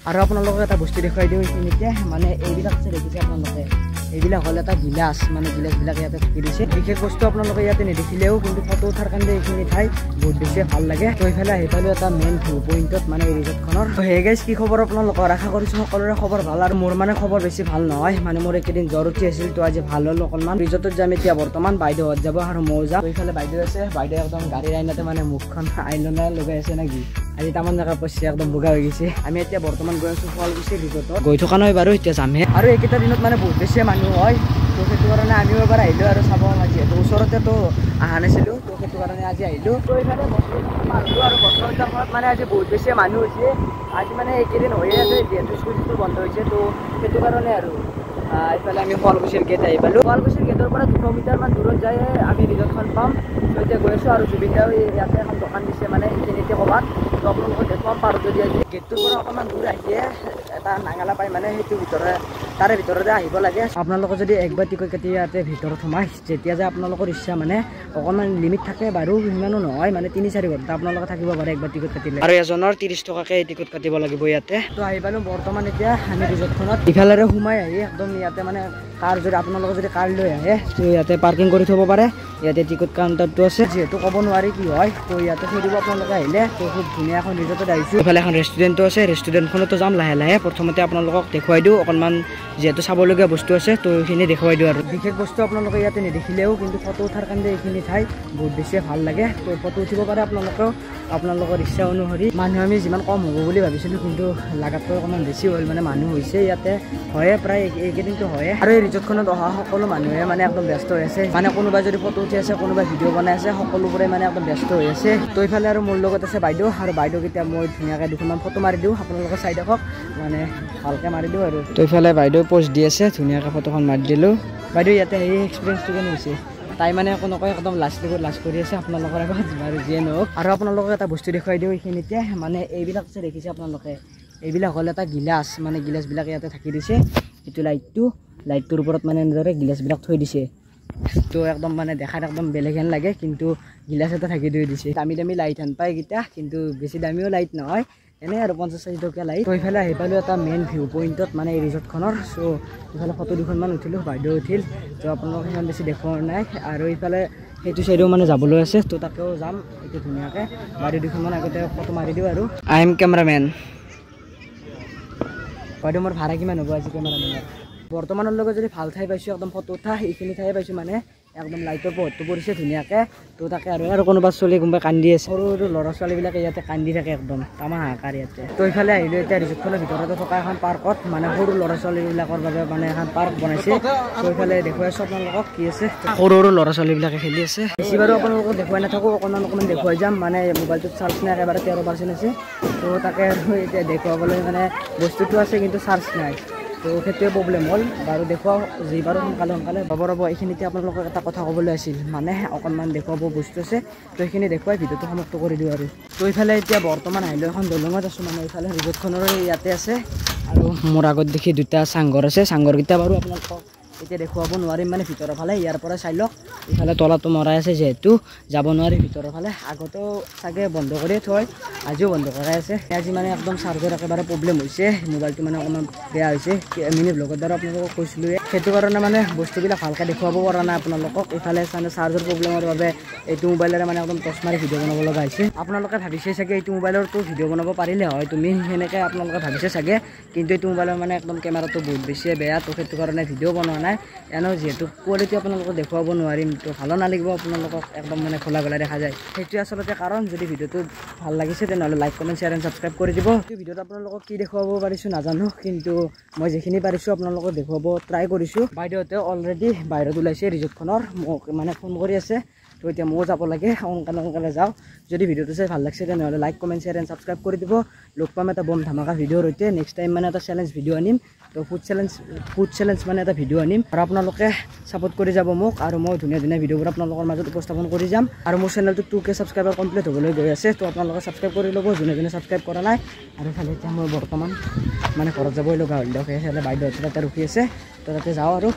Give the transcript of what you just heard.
আৰু আপোনালোকক এটা বস্তু দেখুৱাই দিওঁ এইখিনিতে মানে এইবিলাক যে দেখিছে আপোনালোকে এইবিলাক হ'ল এটা গিলাচ মানে গিলাচবিলাক ইয়াতে থাকি দিছে বিশেষ বস্তু আপোনালোকে ইয়াতে নেদেখিলেও কিন্তু ফটো উঠাৰ কাৰণে এইখিনি ঠাই বহুত বেছি ভাল লাগে তো এইফালে আহি পালোঁ এটা মেইন ভিউ পইণ্টত মানে এই ৰিজৰ্টখনৰ তো হে গাইজ কি খবৰ আপোনালোকৰ আশা কৰিছোঁ সকলোৰে খবৰ ভাল আৰু মোৰ মানে খবৰ বেছি ভাল নহয় মানে মোৰ এইকেইদিন জ্বৰ উঠি আছিল তো আজি ভাল হ'ল অকণমান ৰিজৰ্টত যাম এতিয়া বৰ্তমান বাইদেউহঁত যাব আৰু ময়ো যাম এইফালে বাইদেউ আছে বাইদেউ একদম গাড়ীৰ আইনাতে মানে মুখখন আইনা লগাই আছে নেকি আজি তামান জেগা পইচা একদম বগা হৈ গৈছে আমি এতিয়া বৰ্তমান গৈ আছোঁ শুৱালকুছি ৰিজৰ্টত গৈ থকা নহয় বাৰু এতিয়া যামহে আৰু এইকেইটা দিনত মানে বহুত বেছি মানুহ হয় তো সেইটো কাৰণে আমিও এবাৰ আহিলোঁ আৰু চাব যিহেতু ওচৰতেতো অহা নাছিলোঁ তো সেইটো কাৰণে আজি আহিলোঁ তো এইফালে আহিলোঁ আৰু বছৰৰ টাইমত মানে আজি বহুত বেছি মানুহ হৈছে আজি মানে এইকেইদিন হৈয়ে আছে যিহেতু স্কুল বন্ধ হৈছে তো সেইটো কাৰণে আৰু এইফালে আমি শুৱালকুছিৰ গেট আহি পালোঁ শুৱালকুছিৰ গেটৰ পৰা 200 মিটাৰমান দূৰত যাই আমি ৰিজৰ্টখন পাম তো এতিয়া গৈ আছোঁ আৰু জুবিন দাও ইয়াতে এখন দোকান দিছে মানে এইখিনিতে ক'ৰবাত তো আপোনালোকক দেখুৱাম পাৰোঁ যদি আজি গেটটোৰ পৰা অকণমান দূৰ আহিয়ে এটা নাঙালা পায় মানে সেইটো তাৰে ভিতৰতে আহিব লাগে আপোনালোকে যদি একবাৰ টিকট কাটি ইয়াতে ভিতৰত সোমাই যেতিয়া যে আপোনালোকৰ ইচ্ছা মানে অকণমান লিমিট থাকে বাৰু সিমানো নহয় মানে 3-4 ঘণ্টা আপোনালোকে থাকিব পাৰে একবাৰ টিকট কাটিলে আৰু এজনৰ 30 টকাকৈ টিকট কাটিব লাগিব ইয়াতে তো আহি পালোঁ বৰ্তমান এতিয়া আমি ৰিজৰ্টখনত ইফালেৰে সোমাই আহি একদম ইয়াতে মানে কাৰ যদি আপোনালোকে যদি কাৰ লৈ আহে তো ইয়াতে পাৰ্কিং কৰি থ'ব পাৰে ইয়াতে টিকট কাউণ্টাৰটো আছে যিহেতু ক'ব নোৱাৰি কি হয় তো ইয়াতে থৈ দিব আপোনালোকে আহিলে তো খুব ধুনীয়া এখন ৰিজৰ্টত আহিছোঁ ইফালে এখন ৰেষ্টুৰেণ্টো আছে ৰেষ্টুৰেণ্টখনতো যাম লাহে লাহে প্ৰথমতে আপোনালোকক দেখুৱাই দিওঁ অকণমান যিহেতু চাবলগীয়া বস্তু আছে তো এইখিনি দেখুৱাই দিওঁ আৰু বিশেষ বস্তু আপোনালোকে ইয়াতে নেদেখিলেও কিন্তু ফটো উঠাৰ কাৰণে এইখিনি ঠাই বহুত বেছি ভাল লাগে তো ফটো উঠিব পাৰে আপোনালোকেও আপোনালোকৰ ইচ্ছা অনুসৰি মানুহ আমি যিমান কম হ'ব বুলি ভাবিছিলোঁ কিন্তু লাগাতকৈ অকণমান বেছি হ'ল মানে মানুহ হৈছে ইয়াতে হয়ে প্ৰায় এইকেইদিনটো হয়ে আৰু এই ৰিজৰ্টখনত অহা সকলো মানুহে মানে একদম ব্যস্ত হৈ আছে মানে কোনোবাই যদি ফটো উঠি আছে কোনোবাই ভিডিঅ' বনাই আছে সকলোবোৰে মানে একদম ব্যস্ত হৈ আছে তো এইফালে আৰু মোৰ লগত আছে বাইদেউ আৰু বাইদেউক এতিয়া মই ধুনীয়াকৈ দুখনমান ফটো মাৰি দিওঁ আপোনালোকে চাই দেখক মানে ভালকৈ মাৰি দিওঁ আৰু তো এইফালে বাইদেউ পোষ্ট দি আছে ধুনীয়াকৈ ফটোখন মাৰি দিলোঁ বাইদেউ ইয়াতে সেই এক্সপিৰিয়েঞ্চটো কেনে হৈছে তাই মানে কোনোকৈ একদম লাজ কৰি আছে আপোনালোকৰ আগত বাৰু যিয়ে নহওক আৰু আপোনালোকক এটা বস্তু দেখুৱাই দিওঁ এইখিনিতে মানে এইবিলাক যে দেখিছে আপোনালোকে এইবিলাক হ'ল এটা গিলাচ মানে গিলাচবিলাক ইয়াতে থাকি দিছে এইটো লাইটটোৰ ওপৰত মানে এনেদৰে গিলাচবিলাক থৈ দিছে তো একদম মানে দেখাত একদম বেলেগ হেন লাগে কিন্তু গিলাচ এটা থাকি থৈ দিছে দামী লাইট হেন পায় এইকেইটা কিন্তু বেছি দামীও লাইট নহয় এনেই আৰু 50-60 টকীয়া লাইট তো এইফালে আহি পালোঁ এটা মেইন ভিউ পইণ্টত মানে এই ৰিজৰ্টখনৰ চ' এইফালে ফটো দুখনমান উঠিলোঁ বাইদেউ উঠিল তো আপোনালোকক সিমান বেছি দেখুওৱা নাই আৰু এইফালে সেইটো চাইডেও মানে যাবলৈ আছে তো তাতেও যাম এইটো ধুনীয়াকৈ বাইদেউ দুখনমান আগতে ফটো মাৰি দিওঁ আৰু আই এম কেমেৰামেন বাইদেউ মোৰ ভাড়া কিমান হ'ব আজি কেমেৰামেনৰ বৰ্তমানলৈকে যদি ভাল ঠাই পাইছোঁ একদম ফটো উঠা এইখিনি ঠাই পাইছোঁ মানে একদম লাইটৰ পোহৰটো পৰিছে ধুনীয়াকৈ তো তাকে আৰু কোনোবা ছোৱালী কোনোবাই কান্দি আছে সৰু ল'ৰা ছোৱালীবিলাকে ইয়াতে কান্দি থাকে একদম তামাম হাহাকাৰ ইয়াতে তো এইফালে আহিলোঁ এতিয়া ৰিজৰ্টখনৰ ভিতৰতে থকা এখন পাৰ্কত মানে সৰু ল'ৰা ছোৱালীবিলাকৰ বাবে মানে এখন পাৰ্ক বনাইছে তো এইফালে দেখুৱাই আছোঁ আপোনালোকক কি আছে সৰু ল'ৰা ছোৱালীবিলাকে খেলি আছে বেছি বাৰু আপোনালোকক দেখুৱাই নাথাকোঁ অকণমান দেখুৱাই যাম মানে মোবাইলটোত চাৰ্জ নাই একেবাৰে 13% আছে তো তাকে এতিয়া দেখুৱাবলৈ মানে বস্তুটো আছে কিন্তু চাৰ্জ নাই তো সেইটোৱে প্ৰব্লেম হ'ল বাৰু দেখুৱাওঁ যি বাৰু সোনকালে ৰ'ব এইখিনিতে আপোনালোকক এটা কথা ক'বলৈ আছিল মানে অকণমান দেখুৱাব বস্তু আছে তো সেইখিনি দেখুৱাই ভিডিঅ'টো সমাপ্ত কৰি দিওঁ আৰু তো এইফালে এতিয়া বৰ্তমান আহিলোঁ এখন দলঙত আছোঁ মানে এইফালে ৰিজৰ্টখনৰ ইয়াতে আছে আৰু মোৰ আগত দেখি দুটা চাংঘৰ আছে চাংঘৰকেইটা বাৰু আপোনালোকক এতিয়া দেখুৱাব নোৱাৰিম মানে ভিতৰৰ ফালে ইয়াৰ পৰা চাই লওক ইফালে তলাটো মৰাই আছে যিহেতু যাব নোৱাৰি ভিতৰৰ ফালে আগতেও চাগে বন্ধ কৰিয়ে থয় আজিও বন্ধ কৰাই আছে আজি মানে একদম চাৰ্জৰ একেবাৰে প্ৰব্লেম হৈছে মোবাইলটো মানে অকণমান বেয়া হৈছে মিনি ব্লগৰ দ্বাৰা আপোনালোকক কৈছিলোঁৱে সেইটো কাৰণে মানে বস্তুবিলাক ভালকৈ দেখুৱাব পৰা নাই আপোনালোকক ইফালে চাৰ্জৰ প্ৰব্লেমৰ বাবে এইটো মোবাইলেৰে মানে একদম টচ মাৰি ভিডিঅ' বনাব লগা হৈছে আপোনালোকে ভাবিছে চাগে এইটো মোবাইলৰতো ভিডিঅ' বনাব পাৰিলে হয় তুমি সেনেকৈ আপোনালোকে ভাবিছে চাগে কিন্তু এইটো মোবাইলৰ মানে একদম কেমেৰাটো বহুত বেছিয়ে বেয়া তো সেইটো কাৰণে ভিডিঅ' বনোৱা নাই এনেও যিহেতু কোৱালিটি আপোনালোকক দেখুৱাব নোৱাৰিম তো ভালো নালাগিব আপোনালোকক একদম মানে খোলা দেখা যায় সেইটোৱে আচলতে কাৰণ যদি ভিডিঅ'টো ভাল লাগিছে তেনেহ'লে like comment share and subscribe কৰি দিব ভিডিঅ'ত আপোনালোকক কি দেখুৱাব পাৰিছোঁ নাজানো কিন্তু মই যিখিনি পাৰিছোঁ আপোনালোকক দেখুৱাব ট্ৰাই কৰিছোঁ বাইদেউহঁতে অলৰেডি বাহিৰত ওলাইছে ৰিজৰ্টখনৰ মোক মানে ফোন কৰি আছে তো এতিয়া ময়ো যাব লাগে সোনকালে যাওঁ যদি ভিডিঅ'টো চাই ভাল লাগিছে তেনেহ'লে like comment share and subscribe কৰি দিব লগ পাম এটা বম ধামাকা ভিডিঅ'ৰ সৈতে নেক্সট টাইম মানে এটা চেলেঞ্জ ভিডিঅ' আনিম তো ফুড চেলেঞ্জ মানে এটা ভিডিঅ' আনিম আৰু আপোনালোকে ছাপোৰ্ট কৰি যাব মোক আৰু মই ধুনীয়া ভিডিঅ'বোৰ আপোনালোকৰ মাজত উপস্থাপন কৰি যাম আৰু মোৰ চেনেলটো 2K ছাবস্ক্ৰাইবাৰ কমপ্লিট হ'বলৈ গৈ আছে তো আপোনালোকে ছাবস্ক্ৰাইব কৰি ল'ব যোনে ছাবস্ক্ৰাইব কৰা নাই আৰু খালি এতিয়া মই বৰ্তমান মানে ঘৰত যাবই লগা হ'ল দিয়ক সেইফালে বাইদেউহঁতে তাতে ৰখি আছে তো তাতে যাওঁ আৰু